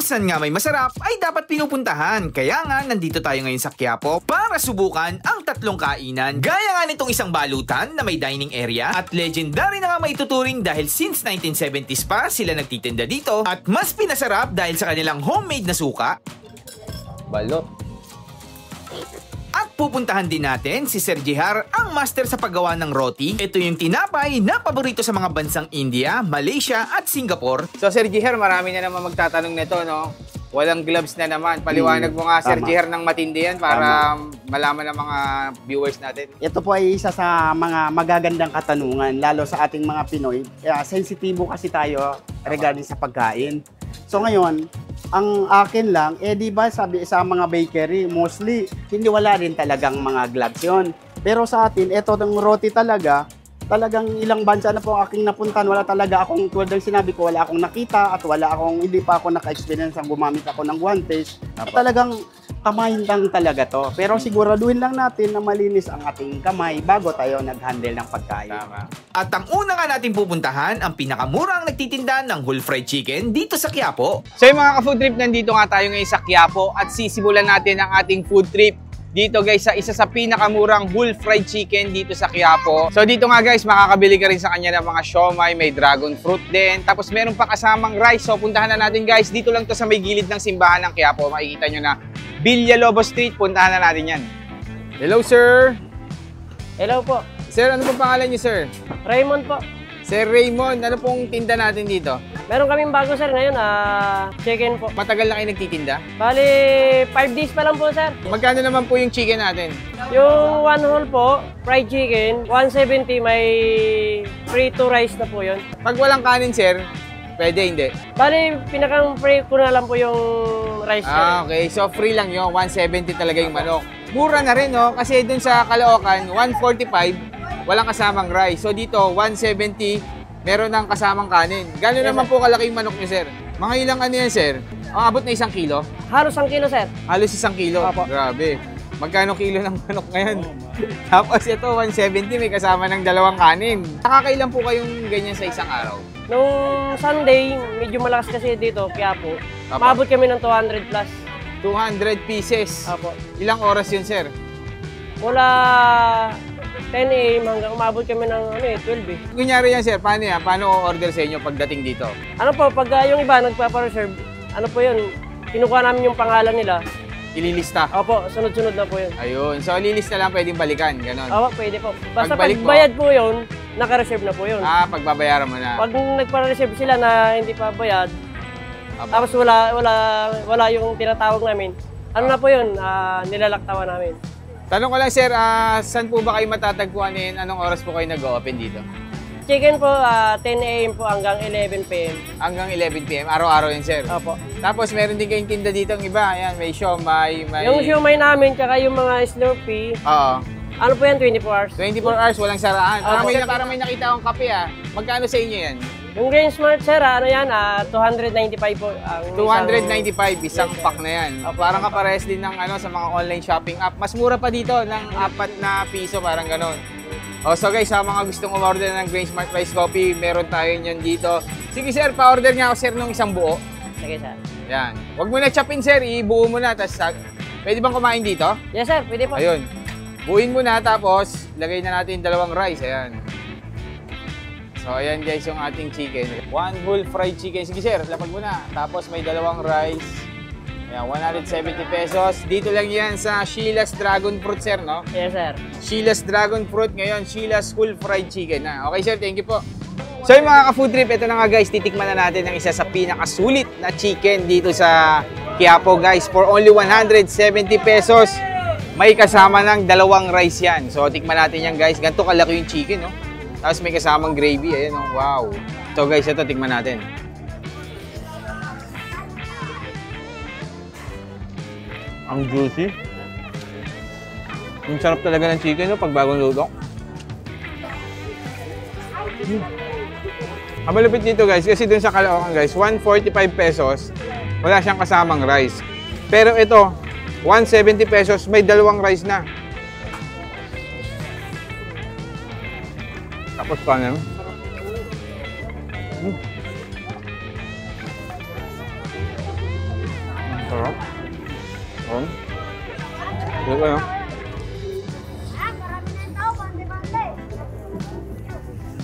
Kung saan nga may masarap ay dapat pinupuntahan. Kaya nga nandito tayo ngayon sa Quiapo para subukan ang tatlong kainan. Gaya nga nitong isang balutan na may dining area at legendary na nga maituturing dahil since 1970s pa sila nagtitinda dito at mas pinasarap dahil sa kanilang homemade na suka. Balot. At pupuntahan din natin si Sir Jihar, ang master sa paggawa ng roti. Ito yung tinapay na paborito sa mga bansang India, Malaysia at Singapore. So Sir Jihar, marami na naman magtatanong nito, no? Walang gloves na naman. Paliwanag mo nga, Sir Jihar, ng matindi yan para malaman ng mga viewers natin. Ito po ay isa sa mga magagandang katanungan, lalo sa ating mga Pinoy. Sensitibo kasi tayo regarding sa pagkain. So ngayon, ang akin lang, di ba sabi sa mga bakery, mostly, hindi wala rin talagang mga gloves yun. Pero sa atin, ito ng roti talagang ilang bansa na po aking napuntan, wala talaga akong, tulad ng sinabi ko, wala akong nakita at hindi pa ako naka-experience ang gumamit ako ng guantes. Talagang kamay lang talaga to. Pero siguraduhin lang natin na malinis ang ating kamay bago tayo nag-handle ng pagkain. Tama. At ang una nga natin pupuntahan, ang pinakamurang nagtitinda ng whole fried chicken dito sa Quiapo. So yung mga ka-food trip, nandito nga tayo ngayon sa Quiapo at sisimulan natin ang ating food trip dito guys sa isa sa pinakamurang whole fried chicken dito sa Quiapo. So dito nga guys, makakabili ka rin sa kanya ng mga siomai, may dragon fruit din. Tapos meron pa kasamang rice. So puntahan na natin guys, dito lang to sa may gilid ng simbahan ng Quiapo. Makikita nyo na Villalobos Street, puntahan na natin yan. Hello sir! Hello po. Sir, ano pong pangalan niyo sir? Raymond po. Sir Raymond, ano pong tinda natin dito? Meron kaming bago sir ngayon, chicken po. Matagal na kayo nagtitinda? Bali, 5 days pa lang po sir. Magkano naman po yung chicken natin? Yung one whole po, fried chicken, 170, may free to rice na po yun. Pag walang kanin sir, pwede hindi? Bali, pinakang free ko na lang po yung rice sir. Okay. So free lang yun, 170 talaga yung manok. Mura na rin no, kasi dun sa Caloocan, 145, walang kasamang rice. So dito, 170, meron ng kasamang kanin. Gano'n naman po kalaki yung manok niyo, sir? Mga ilang ano yan, sir? Ang abot na 1 kilo? Halos 1 kilo, sir. Halos 1 kilo? Opo. Grabe. Magkano kilo ng manok ngayon? Tapos ito, 170, may kasama ng 2 kanin. Nakakailan po kayong ganyan sa isang araw? Nung Sunday, medyo malakas kasi dito, Quiapo. Maabot kami ng 200 plus. 200 pieces? Opo. Ilang oras yun, sir? Mula 10 a.m. hanggang umabot kami ng 12 eh. Kunyari yan sir, paano yan? Paano o-order sa inyo pagdating dito? Ano po, pag yung iba nagpapa-reserve, ano po yun, kinukuha namin yung pangalan nila. Ililista? Opo, sunod-sunod na po yun. Ayun, so lilista lang pwedeng balikan, gano'n? Opo, pwede po. Basta Pagbalik pagbayad po yun, naka-reserve na po yun. Pagbabayaran mo na. Pag nagpa-reserve sila na hindi pa bayad, tapos wala yung tinatawag namin, ano na po yun, nilalaktawan namin. Tanong ko lang sir, saan po ba kayo matatagpuan din? Anong oras po kayo nag-open dito? Chicken po, 10 a.m. po hanggang 11 p.m. Hanggang 11 p.m. Araw-araw yun sir? Opo. Tapos meron din kayong tinda dito ng iba. Ayan, may siomai, may... Yung siomai namin, tsaka yung mga Slurpee, Oo. ano po yan, 24 hours? 24 hours, walang saraan. Opo. Parang may nakita akong kape Magkano sa inyo yan? Yung Grain Smart sir, ano yan, 295 po. Ang 295, isang pack na yan. Opo. Parang kapares din ng sa mga online shopping app. Mas mura pa dito ng 4 na piso, parang ganon. So guys, sa mga gustong umorder ng Grain Smart Rice Coffee, meron tayo niyan dito. Sige sir, pa-order niya ako sir ng isang buo. Sige sir. Yan. Huwag mo na chopin sir, ibuo mo na. Tapos, pwede bang kumain dito? Yes sir, pwede po. Ayun. Buuin mo na, tapos lagay na natin 2 rice. Ayan. So, ayan guys yung ating chicken. 1 whole fried chicken. Sige sir, lapag mo na. Tapos may 2 rice. Ayan, 170 pesos. Dito lang yan sa Sheila's Dragon Fruit, sir, no? Yes sir. Sheila's Dragon Fruit. Ngayon, Sheila's Whole Fried Chicken na. Okay sir, thank you po. So yung mga ka-food trip, ito na nga guys, titikman na natin ang isa sa pinakasulit na chicken dito sa Quiapo guys. For only 170 pesos, may kasama ng 2 rice yan. So tikman natin yan guys. Ganito kalaki yung chicken, no? Tapos may kasamang gravy, ayan, no? Wow. So guys, ito tikman natin. Ang juicy. Ang sarap talaga ng chicken, no? Pag bagong luto. Ang malupit dito guys, kasi dun sa Caloocan guys, 145 pesos, wala siyang kasamang rice. Pero ito, 170 pesos, may 2 rice na. Tapos paano? Sarap. Ito kayo.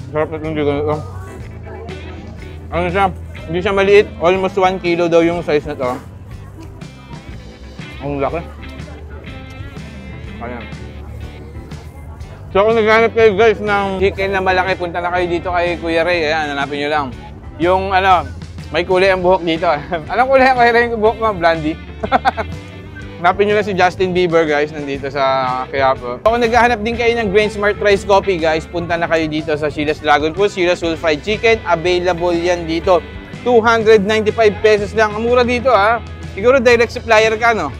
Sarap na itong chicken ito. Ano siya? Hindi siya maliit. Almost 1 kilo daw yung size na ito. Ang laki. Ayan. So kung naghanap kayo guys ng chicken na malaki, punta na kayo dito kay Kuya Ray. Ayan, hanapin nyo lang. Yung may kulay ang buhok dito. Anong kulay ang Kuya Ray yung buhok mo? Blondie. Hanapin nyo lang si Justin Bieber guys, nandito sa Quiapo. So kung naghahanap din kayo ng Grain Smart Rice Coffee guys, punta na kayo dito sa Sheila's Dragon Fruit, Sheila's Soul Fried Chicken. Available yan dito. 295 pesos lang. Ang mura dito ha. Siguro direct supplier ka, no?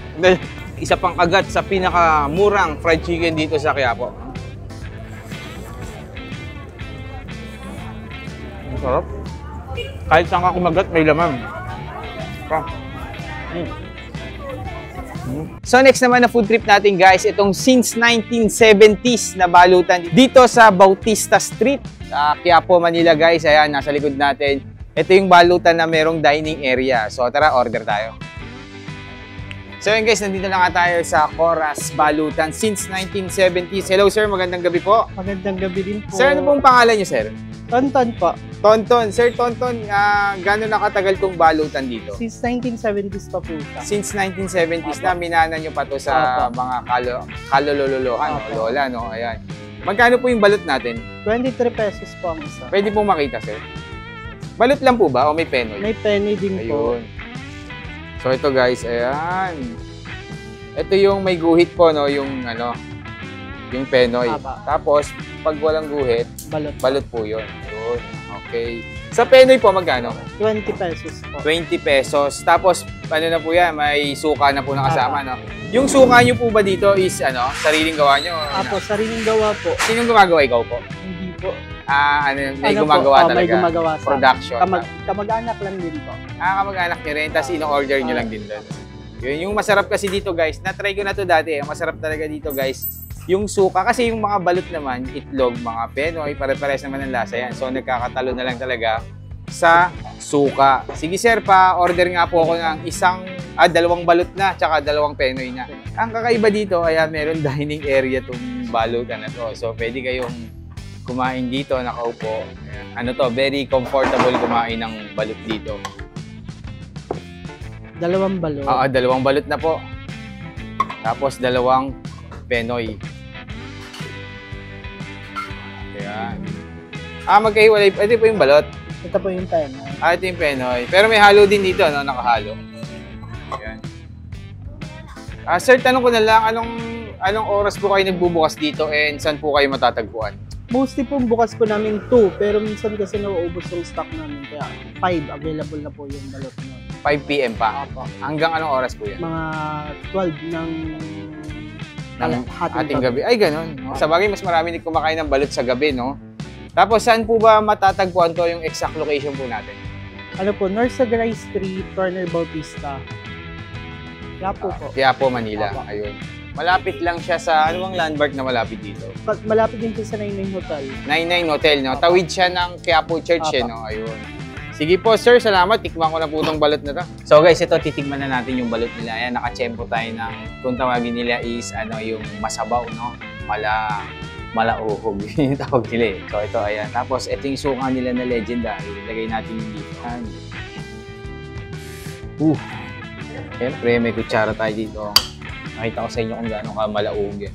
Isa pang kagat sa pinakamurang fried chicken dito sa Quiapo. Ang sarap. Kahit saan ka kumagat, may laman. So next naman na food trip natin guys, itong since 1970s na balutan dito sa Bautista Street, sa Quiapo, Manila guys. Ayan, nasa likod natin. Ito yung balutan na merong dining area. So tara, order tayo. So yun guys, nandito na nga tayo sa Coraz Balutan since 1970s. Hello sir, magandang gabi po. Magandang gabi din po. Sir, ano pong pangalan niyo sir? Tonton po. Tonton. Sir Tonton, gano'n na katagal tong balutan dito? Since 1970s pa po siya. Since 1970s na minana nyo pa to sa mga kalololohan, lola, no? Ayan. Magkano po yung balot natin? 23 pesos po ang isa. Pwede pong makita sir? Balot lang po ba o may penoy? May penny din po. Ayun. So ito guys, ayan. Ito yung may guhit po, no? Yung yung penoy. Tapos, pag walang guhit, balot po yun. Ayun. Okay. Sa penoy po, magkano? 20 pesos po. 20 pesos. Tapos, ano na po yan? May suka na po nakasama, no? Yung suka nyo po ba dito is, sariling gawa nyo? Apo, sariling gawa po. Sinong gumagawa? Ikaw po? Hindi po. May gumagawa talaga? May gumagawa sa production. Kamag-anak lang din po. Kamag-anak nyo rin, tapos ino-order nyo lang din doon. Yun, yung masarap kasi dito guys, na-try ko na to dati, ang masarap talaga dito guys, yung suka, kasi yung mga balot naman, itlog, mga penoy, pare-pares naman ang lasa yan. So nagkakatalo na lang talaga sa suka. Sige sir, pa-order nga po ako ng dalawang balot na, tsaka dalawang penoy na. Ang kakaiba dito, meron dining area tong balutan na to. So pwede kayong kumain dito, nakaupo. Very comfortable kumain ng balot dito. Dalawang balot? Oo, dalawang balot na po. Tapos dalawang penoy. Ayan. Magkahiwalay. Ito po yung balot. Ito po yung penoy. Ito yung penoy. Pero may halo din dito, no? Nakahalo. Ayan. Sir, tanong ko na lang, anong oras po kayo nagbubukas dito and saan po kayo matatagpuan? Mostly po bukas po namin 2, pero minsan kasi nauubos yung stock namin. Kaya 5, available na po yung balot na. 5 PM pa? Opo. Hanggang anong oras po yan? Mga 12 ng ating gabi. Ay, ganun. Sa bagay, mas marami din kumakain ng balot sa gabi, no? Tapos, saan po ba matatagpuan to yung exact location po natin? Ano po, North Sagaray Street, corner Bautista. Quiapo po. Quiapo, Manila. Opo. Ayun. Malapit lang siya sa, anong landmark na malapit dito? Malapit din siya sa 99 Hotel. 99 Hotel, no? Tawid siya ng Quiapo Church, no? Ayun. Sige po, sir. Salamat. Tikman ko na po itong balot na to. So guys, ito, titikman na natin yung balot nila. Ayan, nakachempo tayo ng, kung tawagin nila is, yung masabaw, no? Malauhog yung tawag nila, eh. So ito, ayan. Tapos, ito yung suka nila na legendary. Ilagay natin yung dito. Siyempre, may kutsara tayo dito. Nakita ko sa inyo kung gaano ka malauhog yan.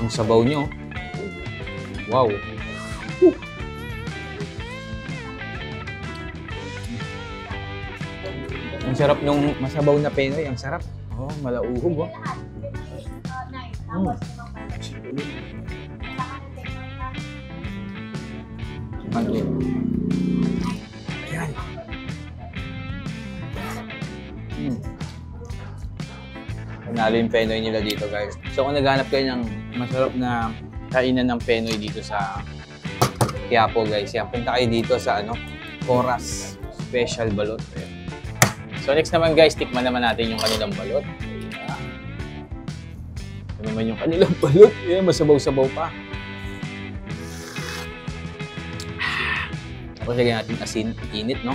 Ang sabaw nyo. Wow. Ang sarap nung masabaw na penoy. Ang sarap. Malauhog. Ayan. Panalo yung penoy nila dito, guys. So kung naghanap kayo ng masarap na kainan ng penoy dito sa Quiapo, guys, yan, punta kayo dito sa Coraz Special Balot. Ayan. So next naman, guys, tikman naman natin yung kanilang balot. Ayan. Ito naman yung kanilang balot. Ayan, masabaw-sabaw pa. Tapos lagyan natin asin, init, no?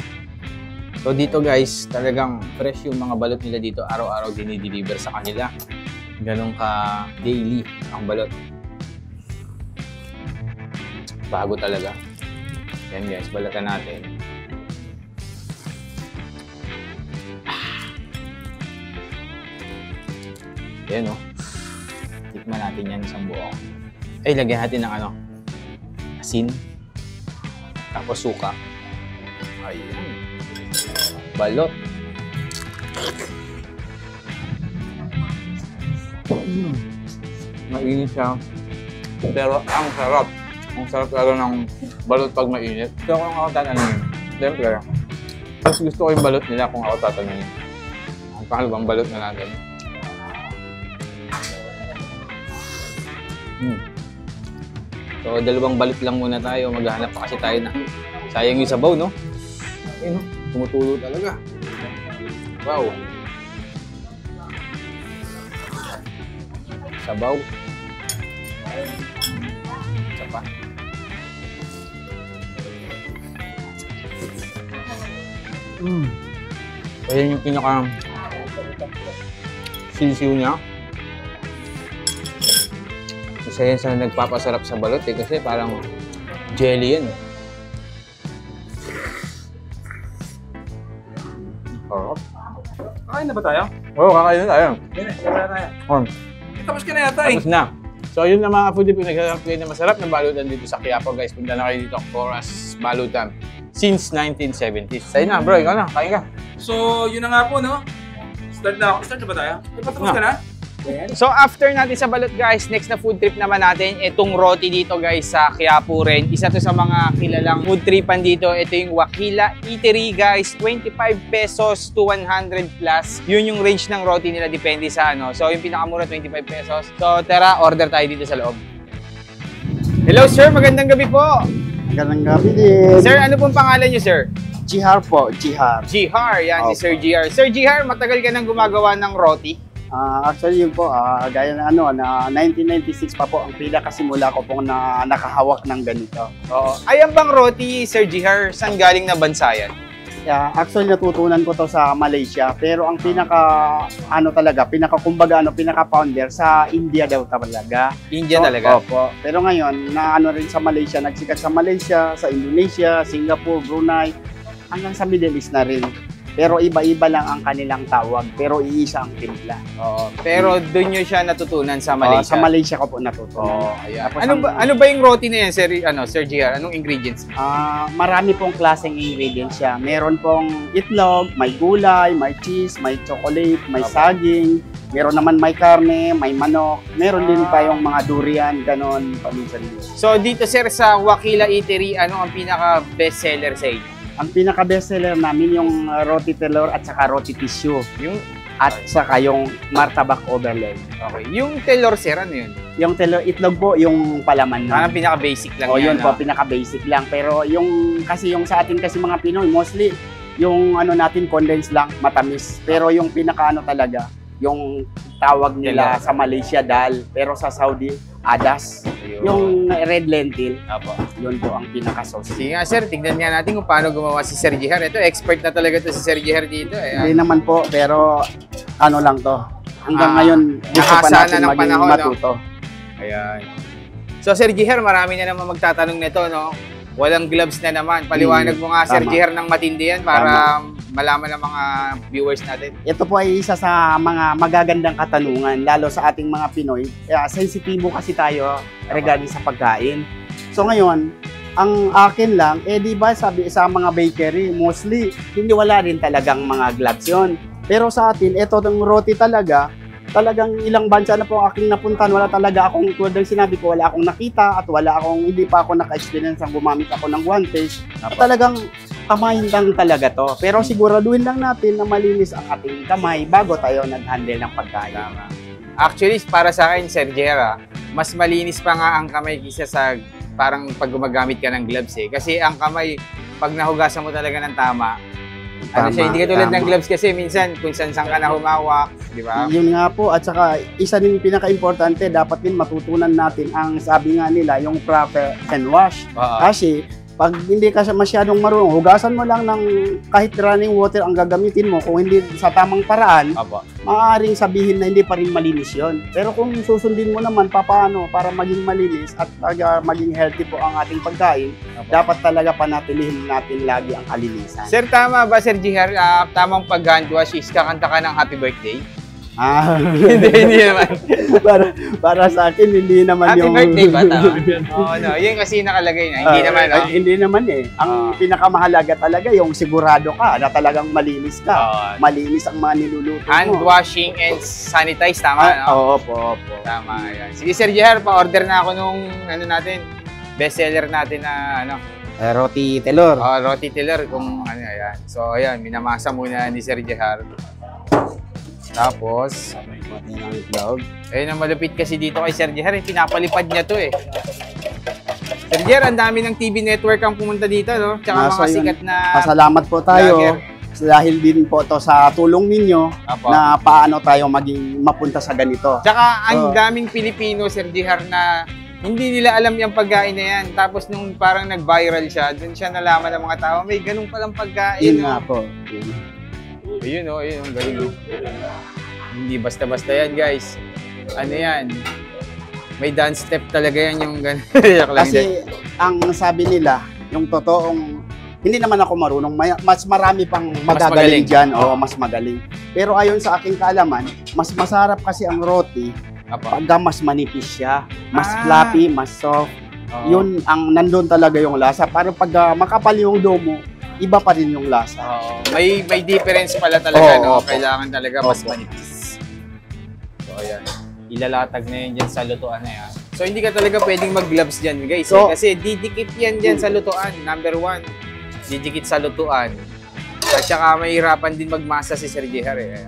So dito guys, talagang fresh yung mga balot nila dito. Araw-araw dinideliver sa kanila. Ganun ka daily ang balot. Bago talaga. Yan guys, balatan natin. Yan, no? Tikman natin yan isang buo. Ay, lagyan natin ng ano? Asin. Tapos suka. Ayan. Balot. Mainit siya. Pero ang sarap. Ang sarap talaga ng balot pag mainit. Pero kung ako tatanungin, siyempre, mas gusto ko yung balot nila kung ako tatanungin. Ang pangalawang balot na natin. So, dalawang balot lang muna tayo. Maghahanap pa kasi tayo na. Sayang yung sabaw, no? Ayun, no? Tumutulo talaga. Wow. Sabaw. Isa pa. Ayan yung pinaka sisiw niya. Isa yan sa nagpapasarap sa balot eh, kasi parang jelly yan. Sarap. Kakain na ba tayo? Oo, kakain na tayo. Yan, wala na tayo. Tapos ka na yata eh. Tapos na. So yun na mga food trip, naghahanap kayo na masarap na balutan dito sa Quiapo guys. Punta na kayo dito, Coras Balutan. Since 1970s. Sa'yo na bro, ikaw na, kain ka. So, yun na nga po, no? Start na ako. Start na ba tayo? Tapos ka na? So after natin sa balot guys, next na food trip naman natin, itong roti dito guys sa Quiapo rin. Isa to sa mga kilalang food tripan dito. Ito yung Wakila Eatery guys, 25 pesos to 100 plus. Yun yung range ng roti nila, depende sa ano. So yung pinakamura 25 pesos. So tara, order tayo dito sa loob. Hello sir, magandang gabi po. Magandang gabi din. Sir, ano pong pangalan niyo sir? Jihar po, Jihar. Jihar, yan si Opo. Sir Jihar. Sir Jihar, matagal ka nang gumagawa ng roti? Actually yun po, gaya na na 1996 pa po ang pinakasimula ko pong na nakahawak ng ganito. Oo. Ayan bang roti, Sir Jihar, saan galing na bansa yan? Actually natutunan ko to sa Malaysia, pero ang pinaka founder sa India daw talaga. India talaga? Opo. Pero ngayon, na rin sa Malaysia, nagsikat sa Malaysia, sa Indonesia, Singapore, Brunei, hanggang sa Middle East na rin. Pero iba-iba lang ang kanilang tawag, pero iisa ang timpla. Oo. Pero doon nyo siya natutunan sa Malaysia? Sa Malaysia ko po natutunan. Ayan. Tapos Ano ba yung roti na yan, Sir GR? Anong ingredients? Marami pong klaseng ingredients siya. Meron pong itlog, may gulay, may cheese, may chocolate, may saging. Meron naman may karne, may manok. Meron din tayong mga durian, ganon, paminsan-minsan. So dito sir, sa Wakila Eatery, ano ang pinaka-best seller sa inyo? Ang pinaka-bestseller namin yung roti telur at saka roti tissue. At saka yung martabak overload. Okay. Yung telur sir, ano yun? Yung telur, itlog po, yung palaman. Parang pinaka-basic lang yun yan. po, pinaka-basic lang. Pero yung sa atin kasi mga Pinoy, mostly, yung natin condensed lang, matamis. Pero yung talaga, yung tawag nila sa Malaysia dal, pero sa Saudi, adas. Yung red lentil, yun po ang pinaka-sauce. Sige nga sir, tignan nga natin kung paano gumawa si Sir Jihar. Ito, expert na talaga to si Sir Jihar dito. Hindi naman po, pero lang to. Hanggang ngayon, gusto pa natin ng maging panahon, matuto. Ayan. So Sir Jihar, marami na naman magtatanong nito, no? Walang gloves na naman. Paliwanag mo nga, Sir Jihar, ng matindi yan para malaman ng mga viewers natin. Ito po ay isa sa mga magagandang katanungan, lalo sa ating mga Pinoy. Sensitibo kasi tayo regarding sa pagkain. So ngayon, ang akin lang, di ba sabi sa mga bakery, mostly, hindi wala rin talagang mga gloves yun. Pero sa atin, ito ng roti talagang ilang bansa na po aking napuntan, wala talaga akong, tulad ng sinabi ko, wala akong nakita at hindi pa ako naka-experience ang gumamit ako ng guantes. Talagang kamay lang talaga to. Pero siguraduhin lang natin na malinis ang ating kamay bago tayo nag-handle ng pagkain. Actually, para sa akin, Sir Jihar, mas malinis pa nga ang kamay kaysa sa parang pag gumagamit ka ng gloves eh. Kasi ang kamay, pag nahugasan mo talaga ng tama, hindi ka tulad ng gloves kasi minsan kung saan ka na humawak, di ba? Yun nga po, at saka isa din pinaka-importante, dapat din matutunan natin ang sabi nga nila, yung proper hand wash. Kasi Pag hindi ka masyadong marunong, hugasan mo lang ng kahit running water ang gagamitin mo. Kung hindi sa tamang paraan, Apo. maaaring sabihin na hindi pa rin malinis yon. Pero kung susundin mo naman papaano para maging malinis at maging healthy po ang ating pagkain, dapat talaga panatilihin natin lagi ang kalinisan. Sir, tama ba, Sir Jihar? Tamang pag-hand wash is kakanta ka ng happy birthday? Hindi naman. para sa akin, hindi naman Happy yung... birthday ba? Tama. Oo, no. Yun kasi nakalagay na. Hindi naman, no? Hindi naman eh. Ang pinakamahalaga talaga yung sigurado ka na talagang malinis ka. Malinis ang mga niluluto mo. Hand washing and sanitize, tama, no? Opo. Tama, yan. Sige, Sir Jihar, pa-order na ako nung, bestseller natin na, Roti telur. roti tiller, kung yan. So, ayan, minamasa muna ni Sir Jihar. Tapos, Yan ang itlog. ayun ang malupit kasi dito kay Sir Jihar, pinapalipad niya to eh. Sir Jihar, ang dami ng TV network ang pumunta dito, no? Tsaka mga sikat na... Pasalamat po tayo. vlogger. Dahil din po to sa tulong ninyo Apo. na paano tayo maging mapunta sa ganito. Tsaka ang daming Pilipino, Sir Jihar, na hindi nila alam yung pagkain na yan. Tapos nung parang nag-viral siya, dun siya nalaman ng mga tao, may ganun palang pagkain. Yun no? nga po. Yun. Ayun, galing. Hindi basta-basta yan, guys. Ano yan? May dance step talaga yan yung gano'n. Kasi ang sabi nila, yung totoong, hindi naman ako marunong, mas marami pang magagaling magaling. dyan. Oo, mas magaling. Pero ayon sa aking kaalaman, mas masarap kasi ang roti pagka mas manipis siya, mas fluffy, mas soft. Yun ang nandun talaga yung lasa. Para pag makapal yung dough mo, iba pa rin yung lasa. May difference pala talaga, no? Opo. Kailangan talaga mas Opo. manipis. So, ayan. Ilalatag na yan dyan sa lutuan na yan. So, hindi ka talaga pwedeng mag-gloves dyan, guys. So, kasi didikit yan dyan sa lutuan. Number 1, didikit sa lutuan. At saka mahirapan din magmasa si Sir Jihar, eh.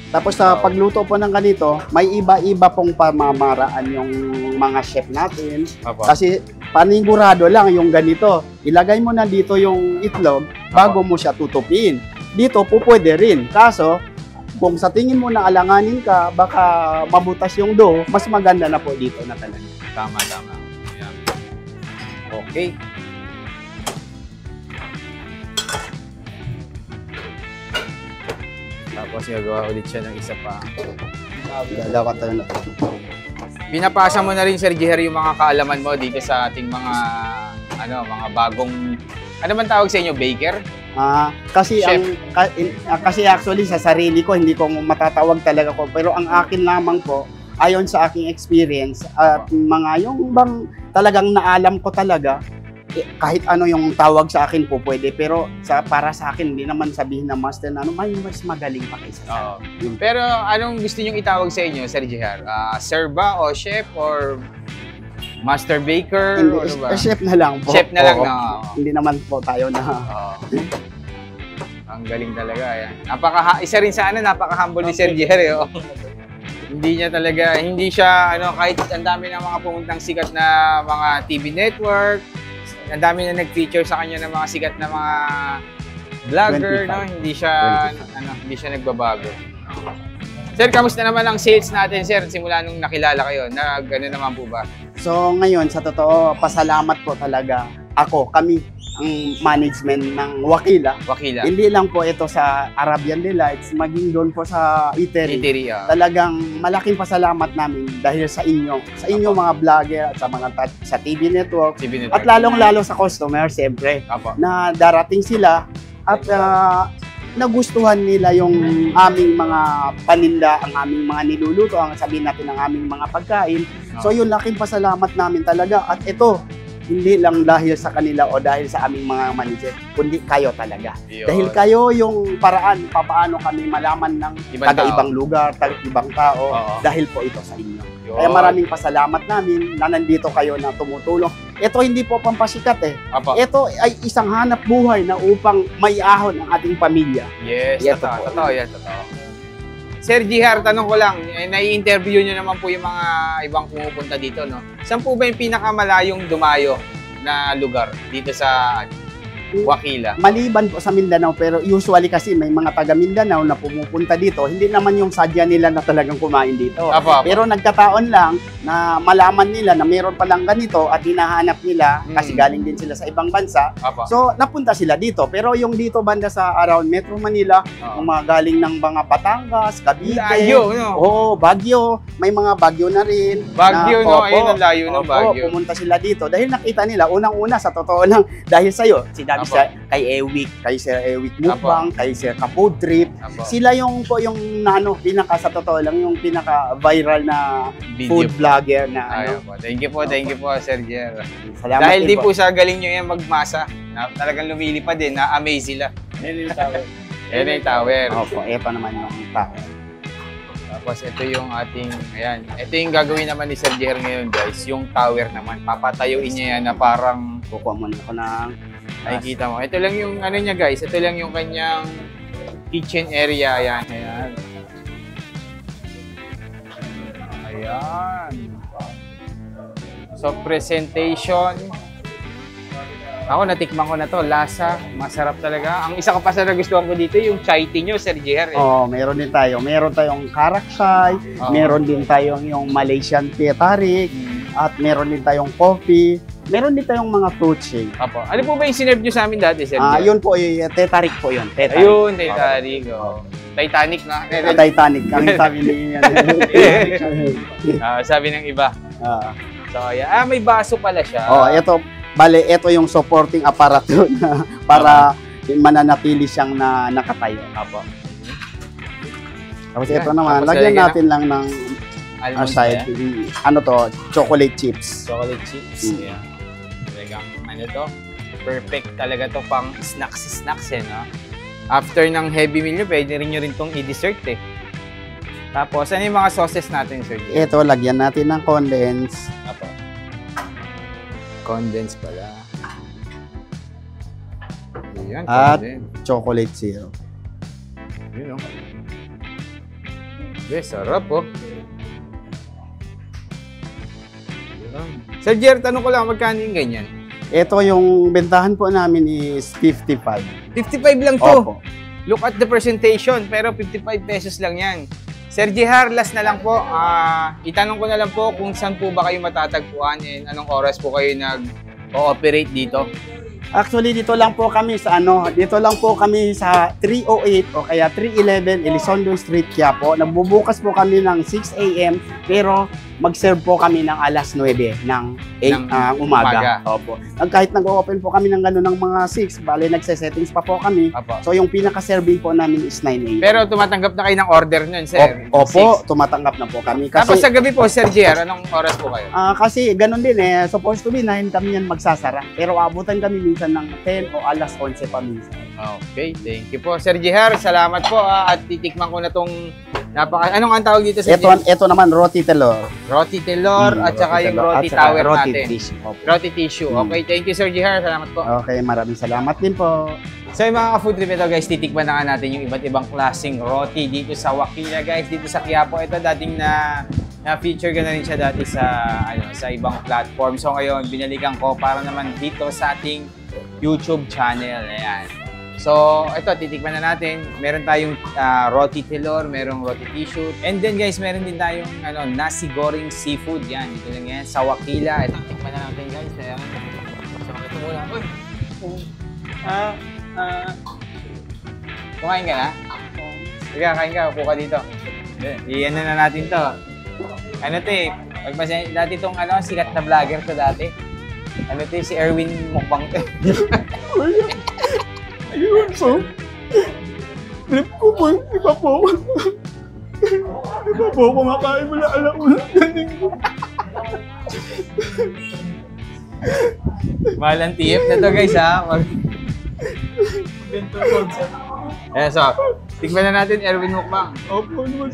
Tapos sa pagluto po ng ganito, may iba-iba pong pamamaraan yung mga chef natin. Opo. Kasi panigurado lang yung ganito. Ilagay mo na dito yung itlog bago mo siya tutupin. Dito po pwede rin. Kaso, kung sa tingin mo na alanganin ka, baka mabutas yung dough, mas maganda na po dito na talaga. Tama. Ayan. Okay. Tapos gagawa ulit siya ng isa pa. Gagawa tayo na. Pinapasa mo na rin, Sir Jihar, yung mga kaalaman mo dito sa ating mga mga bagong, ano man tawag sa inyo, baker? Kasi Chef. kasi actually sa sarili ko hindi ko matatawag talaga ko, pero ang akin lamang po ayon sa aking experience at mga yung bang talagang naalam ko talaga, kahit ano yung tawag sa akin po pwede, pero para sa akin hindi naman sabihin na master na may mas magaling pa kaysa sa akin. Pero anong gusto nyong itawag sa inyo, Sir Jihar? Sir ba o chef or master baker? Hindi, o ano ba? chef na lang po. Chef na lang Oo. na. Hindi naman po tayo na Ang galing talaga yan. Isa rin sa napaka-humble ni Sir Jihar. Hindi niya talaga, hindi siya, kahit ang dami ng mga pumuntang sikat na mga TV network, ang dami na nag-feature sa kanya ng mga sikat na mga vlogger, 25. no? Hindi siya nagbabago. Sir, kamusta naman ang sales natin, sir? Simula nung nakilala kayo, gano'n naman po ba? So ngayon, sa totoo, pasalamat po talaga kami, ang management ng Wakila. Wakila. Hindi lang po ito sa Arabian Delights, maging doon po sa Eatery. Talagang malaking pasalamat namin dahil sa inyo mga vlogger at sa TV network. At lalong-lalo sa customer, siyempre, na darating sila at nagustuhan nila yung aming mga paninda, ang aming mga niluluto, ang sabihin natin ng aming mga pagkain. So yun, laking pasalamat namin talaga. At ito, hindi lang dahil sa kanila o dahil sa aming mga manager, kundi kayo talaga. Dahil kayo yung paraan paano kami malaman ng taga-ibang lugar, taga-ibang tao, dahil po ito sa inyo. Kaya maraming pasalamat namin na nandito kayo na tumutulong. Ito hindi po pampasikat eh. Ito ay isang hanap buhay na upang maiahon ang ating pamilya. Yes, totoo. Sir Jihar, tanong ko lang, nai-interview nyo naman po yung mga ibang pumupunta dito, no? Saan po ba yung pinakamalayong dumayo na lugar dito sa Wakila. Maliban po sa Mindanao, pero usually kasi may mga taga Mindanao na pumupunta dito, hindi naman yung sadya nila na talagang kumain dito. Apo. Pero nagkataon lang na malaman nila na meron palang ganito at hinahanap nila kasi galing din sila sa ibang bansa. Apo. So, napunta sila dito. Pero yung dito banda sa around Metro Manila, yung mga galing ng mga Batangas, Cavite, Layo, no? oo, Baguio, may mga Baguio na rin. Baguio, no? Opo, Ayun ang layo ng opo, Baguio. pumunta sila dito dahil nakita nila, unang-una sa totoo lang, dahil sa'yo, sinabi Apo. kay Ewik, kay Sir Ewik Mukbang, kay Sir Kapo Trip, Apo. sila yung po yung ano, pinaka sa totoo lang, yung pinaka viral na Video food po. vlogger na Ayun ano. po. Thank you po, Sir Jer. Salamat Dahil din di po sa galing nyo yan magmasa, na talagang lumilipad din, na-amaze sila. Yan yung tower. Yan yung tower. Opo, eto naman yung tao. Tapos ito yung ating, ayan, ito yung gagawin naman ni Sir Jer ngayon guys, yung tower naman. Papatayuin niya yan na parang, Kukuha muna ako ng nakikita mo. Ito lang yung ano niya guys, ito lang yung kanyang kitchen area, ayan. Ayan. Ayan. So presentation. Ako natikman ko na to, lasa, masarap talaga. Ang isa ko pa sa nagustuhan ko dito yung chai tea nyo, Sir Jer. Oh, meron din tayo. Meron tayong karak chai, Oo. meron din tayong yung Malaysian tea tarik, at meron din tayong coffee, meron din tayong mga fruit shake. Apo. Ano po ba yung sinerve nyo sa amin dati, Sir Jer? Yun po, tea tarik po yun. Tea tarik. Ayun, Titanic. Oh. Titanic na. Titanic, ang sabi ni Sabi ng iba. So, ayan. May baso pala siya. ito, bale, ito yung supporting aparato na para mananatili siyang nakatayo. Apo. Tapos Yan. ito naman, Tapos lagyan lalagyan natin lang ng Almond side, ba yan? ano to, chocolate chips. Chocolate chips. Yeah. Talagang, ano to? Perfect talaga to pang snacks eh, no? After ng heavy meal nyo, pwede rin nyo rin tong i-dessert eh. Tapos, ano yung mga sauces natin, Sir Jer? Ito, lagyan natin ng condense. Apo. Condense pala. Ayan, At condense. chocolate syrup. Yun, oh. Yes, sarap, oh. Ayan. Sir Jer, tanong ko lang, magkano yung ganyan? Ito yung bentahan po namin is 55. 55 lang to. Opo. Look at the presentation, pero 55 pesos lang yan. Sir Jihar, last na lang po. Itanong ko na lang po kung saan po ba kayo matatagpuan and anong oras po kayo nag-ooperate dito. Actually, dito lang po kami sa sa 308 o kaya 311 Elizondo Street, Quiapo. Nagbubukas po kami ng 6 a.m. pero mag-serve po kami ng alas 9 ng umaga. Opo. Kahit nag-open po kami ng gano'n ng mga 6, bale nagse-settings pa po kami. Apo. So yung pinaka-serving po namin is 9 a.m. Pero tumatanggap na kayo ng order nun, sir? Opo, 6. tumatanggap na po kami. Tapos Kasi, sa gabi po, Sir Jihar, anong oras po kayo? kasi ganun din supposed to be 9 kami yan magsasara. Pero abutan kami minsan ng 10 o alas 11 pa minsan. Okay, thank you po. Sir Jihar, salamat po at titikman ko na tong anong ang tawag dito, Sir Jihar? Ito naman, roti telur. Roti telur at saka yung telur. roti At saka tower roti natin. dish. Opo. Roti tissue. Okay, thank you, Sir Jihar. Salamat po. Okay, maraming salamat din po. So yung mga ka-food trip ito guys, titikman na nga natin yung iba't ibang klaseng roti dito sa Wakila guys, dito sa Quiapo. Ito dating na-feature ko na rin siya dati sa ibang platform. So ngayon, binalikan ko para naman dito sa ating YouTube channel. Ayan. So ito, titikman na natin. Meron tayong roti telur, merong roti tissue. And then guys, meron din tayong nasi goreng seafood. Yan, dito lang yan sa Wakila. Ito, tikman na natin guys. Ayan. So ito muna. Uy! Kumain ka na? Sige, kain ka. Upo ka dito. Iyan na natin to. Ano to eh. Dati itong sikat na vlogger to dati. Ano to si Erwin Mukbang to. Ayun, so. Trip ko po, iba po. Iba po, kumakain mo na alam mo na galing ko. Mahal ang TF na to guys ha. Eh, so, tignan na natin Erwin Mukbang. Opo, naman.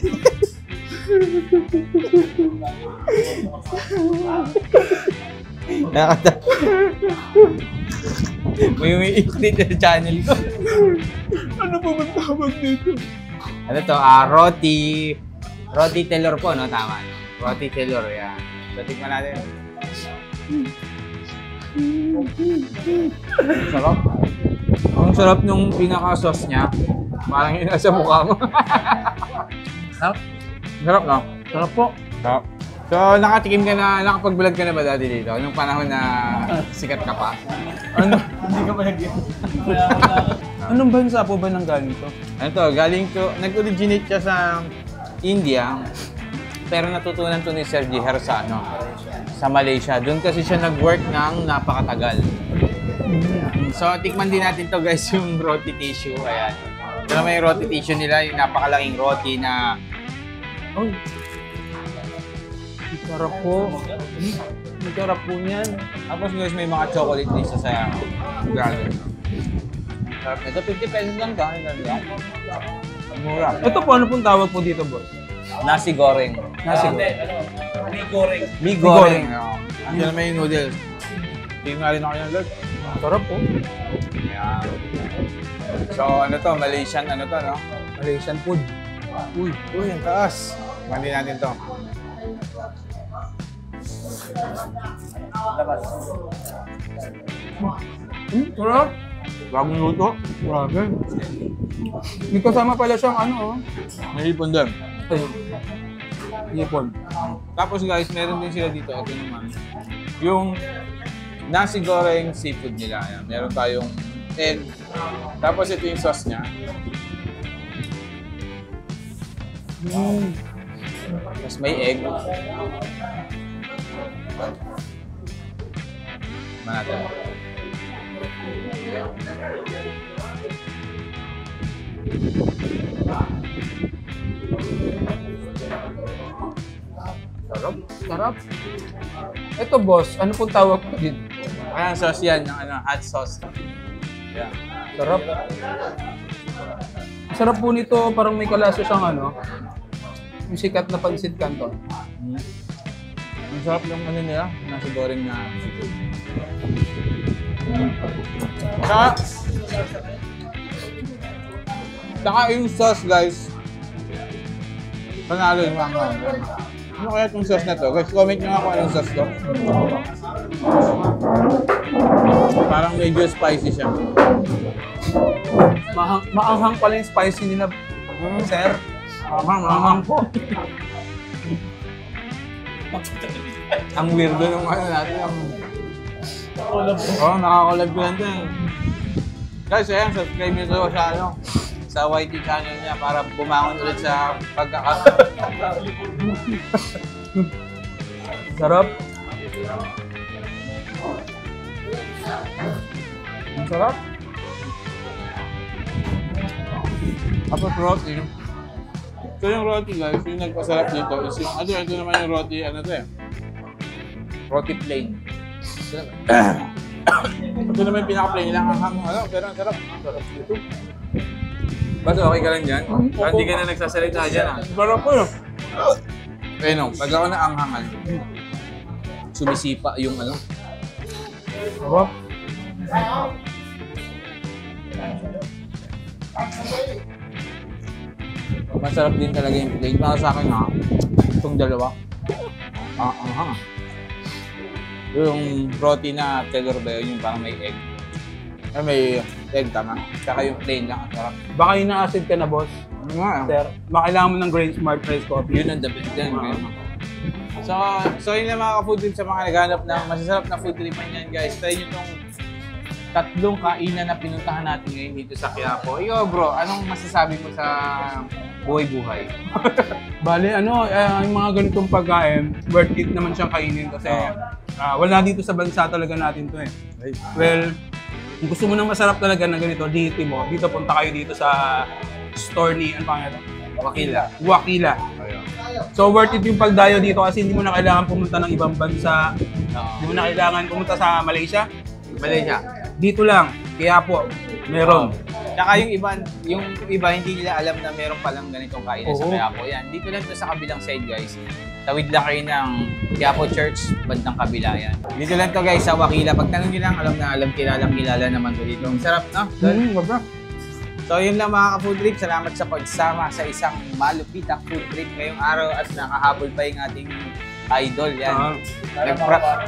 May umiikot dito sa channel ko. Ano po ba tawag dito? Ano to? Roti telur po, no? Tama. Roti telur, yan. So, tignan natin. Sarap. Ang sarap nung pinaka-sauce niya. Parang yun sa mukha mo. Sarap. Sarap no? Sarap po. Sarap. So, nakatikim ka na, nakapag-vlog ka na ba dati dito? Nung panahon na sikat ka pa? Ano? Hindi ka malagyan. Anong bansa po ba nang galing to? Ano to? Galing to, nag-originate siya sa India, pero natutunan to ni Sir Jiher sa, sa Malaysia. Doon kasi siya nag-work ng napakatagal. So, tikman din natin to guys, yung roti tissue. Ayan. Ito naman yung roti tissue nila, yung napakalaking roti na... Oh! Sarap po. Sarap po niyan. Tapos guys, may mga chocolate din sa garden. Sarap nito. 50 pesos lang dahil lang. Mura. Ito po, ano pong tawag po dito, boss? Nasi goreng. Nasi goreng. Mi goreng. Ang naman yung noodles. Tingnan nga rin ako yung lag. Sarap po. Ayan. So ano to, Malaysian ano to, no? Malaysian food. Uy, ang taas. Mandi natin to. Sarap. Bagong luto. Grabe. May kasama pala siyang ano, oh. May hipon din. Ayun. Hipon. Tapos guys, meron din sila dito. Ito naman. Yung nasi goreng seafood nila. Ayan. Meron tayong egg. Tapos ito yung sauce niya. Tapos may egg. Manatay. Sarap. Sarap. Ito boss, ano pong tawag po dito? Ayan, sauce yan. Yung hot sauce. Yeah. Sarap. Sarap po nito, parang may kalasa siyang yung sikat na pansit canton. Ang sarap ng nila, nasi goreng na seafood. Saka yung sauce guys, panalo yung mga. Ano kaya itong sauce na to? Guys, comment nyo nga kung anong sauce to. Parang medyo spicy siya. Maanghang pala yung spicy nila, sir. Maanghang po. Ang weirdo nung natin. Nakakolab ko lang din. Guys, ayan, subscribe nyo to sa YT channel niya para bumangon ulit sa Sarap. Ang sarap. Tapos roti. Ito yung roti guys, yung nagpasarap dito is yung, ito naman yung roti, roti plain. Ito naman yung pinaka-plain nilang hanghang, pero ang sarap. Ang sarap dito. Basta okay ka lang dyan? Hindi ka na nagsasalita dyan Sarap po yun. Ayun pag ako na anghangan, sumisipa yung Sarap. Masarap din talaga yung plain. Para sa akin itong dalawa. Anghang. Yung roti na Taylor ba yun, yung parang may egg. May egg, tama. Tsaka yung plain lang, ang sarap. Baka yung na-acid ka na, boss. Ano nga? Sir, baka kailangan mo ng Grain Smart Fresh Coffee. Yun ang the best din. So yun na mga ka-food trip sa mga naghanap ng masasarap na food trip yan guys. Try nyo itong 3 kainan na pinuntahan natin ngayon dito sa Quiapo. Ikaw bro, anong masasabi mo sa buhay-buhay? Bale, yung mga ganitong pagkain, worth it naman siyang kainin kasi wala dito sa bansa talaga natin to eh. Well, kung gusto mo ng masarap talaga na ganito, dito punta kayo dito sa store ni, ano pangalan? Wakila. So worth it yung pagdayo dito kasi hindi mo na kailangan pumunta ng ibang bansa. Hindi mo na kailangan pumunta sa Malaysia. Dito lang, Quiapo, meron. Tsaka yung iba hindi nila alam na meron palang ganitong kainan sa Quiapo. Yan, dito lang to sa kabilang side guys. Tawid lang kayo ng Quiapo Church, bandang kabila yan. Dito lang to guys sa Wakila. Pag tanong nyo lang, alam kilala naman to dito. Ang sarap, no? So yun lang mga ka-food trip. Salamat sa pagsama sa isang malupitang food trip ngayong araw at nakahabol pa yung ating idol yan. Ah.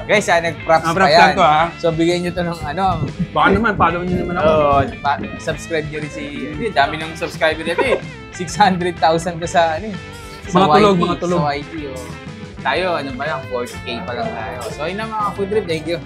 Guys, nag-props pa props yan. lang to, ha? So, bigyan nyo to ng ano. Baka naman, follow nyo naman ako. Oo, subscribe nyo rin si... Hindi, dami ng subscriber nito eh. 600,000 ka sa ano eh. Sa Mga tulog, YT, mga tulog. Sa YT, oh. Tayo, ano ba lang, 40K pa lang tayo. So, yun na mga food trip. Thank you.